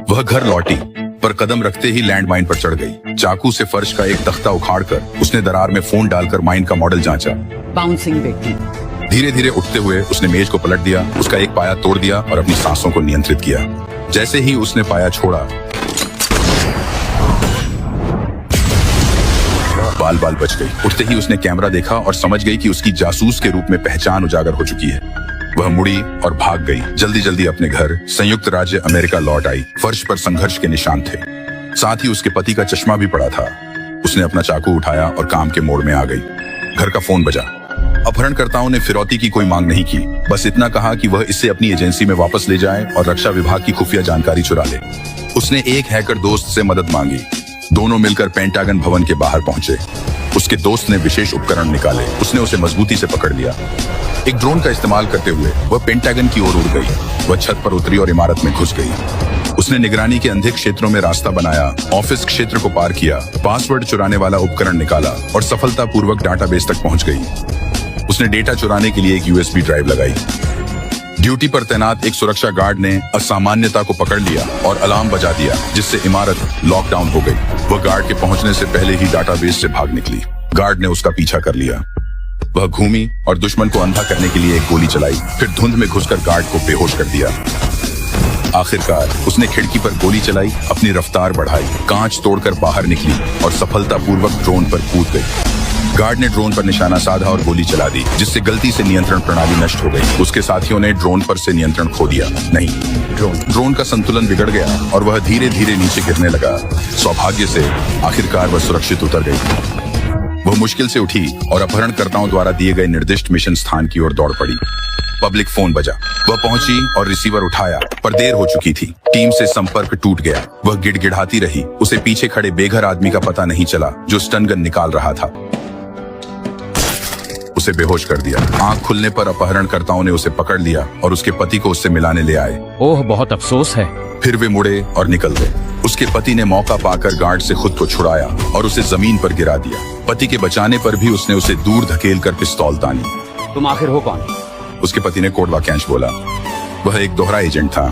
वह घर लौटी पर कदम रखते ही लैंडमाइन पर चढ़ गई। चाकू से फर्श का एक तख्ता उखाड़कर उसने दरार में फोन डालकर माइन का मॉडल जांचा। बाउंसिंग बेटी। धीरे धीरे उठते हुए उसने मेज को पलट दिया, उसका एक पाया तोड़ दिया और अपनी सांसों को नियंत्रित किया। जैसे ही उसने पाया छोड़ा, बाल बाल बच गई। उठते ही उसने कैमरा देखा और समझ गई कि उसकी जासूस के रूप में पहचान उजागर हो चुकी है। वह मुड़ी और भाग गई। जल्दी जल्दी अपने घर संयुक्त राज्य अमेरिका लौट आई। फर्श पर संघर्ष के निशान थे, साथ ही उसके पति का चश्मा भी पड़ा था। उसने अपना चाकू उठाया और काम के मोड़ में आ गई। घर का फोन बजा। अपहरणकर्ताओं ने फिरौती की कोई मांग नहीं की, बस इतना कहा कि वह इसे अपनी एजेंसी में वापस ले जाए और रक्षा विभाग की खुफिया जानकारी चुरा ले। उसने एक हैकर दोस्त से मदद मांगी। दोनों मिलकर पेंटागन भवन के बाहर पहुंचे। उसके दोस्त ने विशेष उपकरण निकाले। उसने उसे मजबूती से पकड़ लिया। एक ड्रोन का इस्तेमाल करते हुए वह पेंटागन की ओर उड़ गई। वह छत पर उतरी और इमारत में घुस गई। उसने निगरानी के अंधे क्षेत्रों में रास्ता बनाया, ऑफिस क्षेत्र को पार किया, पासवर्ड चुराने वाला उपकरण निकाला और सफलतापूर्वक डाटाबेस तक पहुंच गई। उसने डेटा चुराने के लिए एक यूएसबी ड्राइव लगाई। ड्यूटी पर तैनात एक सुरक्षा गार्ड ने असामान्यता को पकड़ लिया और अलार्म बजा दिया, जिससे इमारत लॉकडाउन हो गई। वह गार्ड के पहुंचने से पहले ही डाटाबेस से भाग निकली। गार्ड ने उसका पीछा कर लिया। वह घूमी और दुश्मन को अंधा करने के लिए एक गोली चलाई, फिर धुंध में घुसकर गार्ड को बेहोश कर दिया। आखिरकार उसने खिड़की पर गोली चलाई, अपनी रफ्तार बढ़ाई, कांच तोड़कर बाहर निकली और सफलतापूर्वक ड्रोन पर कूद गई। गार्ड ने ड्रोन पर निशाना साधा और गोली चला दी, जिससे गलती से नियंत्रण प्रणाली नष्ट हो गई। उसके साथियों ने ड्रोन पर से नियंत्रण खो दिया। नहीं, ड्रोन का संतुलन बिगड़ गया और वह धीरे धीरे नीचे गिरने लगा। सौभाग्य से आखिरकार वह सुरक्षित उतर गई। वह मुश्किल से उठी और अपहरणकर्ताओं द्वारा दिए गए निर्दिष्ट मिशन स्थान की ओर दौड़ पड़ी। पब्लिक फोन बजा। वह पहुंची और रिसीवर उठाया, पर देर हो चुकी थी। टीम से संपर्क टूट गया। वह गिड़गिड़ाती रही। उसे पीछे खड़े बेघर आदमी का पता नहीं चला, जो स्टन गन निकाल रहा था। उसे बेहोश कर दिया। आंख खुलने पर अपहरणकर्ताओं ने उसे पकड़ लिया और उसके पति को उससे मिलाने ले आए। ओह, बहुत अफसोस है। फिर वे मुड़े और निकल गए। उसके पति ने मौका पाकर गार्ड से खुद को छुड़ाया और उसे जमीन पर गिरा दिया। पति के बचाने पर भी उसने उसे दूर धकेलकर पिस्तौल तानी। तुम आखिर हो कौन? उसके पति ने कोड वाक्यांश बोला। वह एक दोहरा एजेंट था।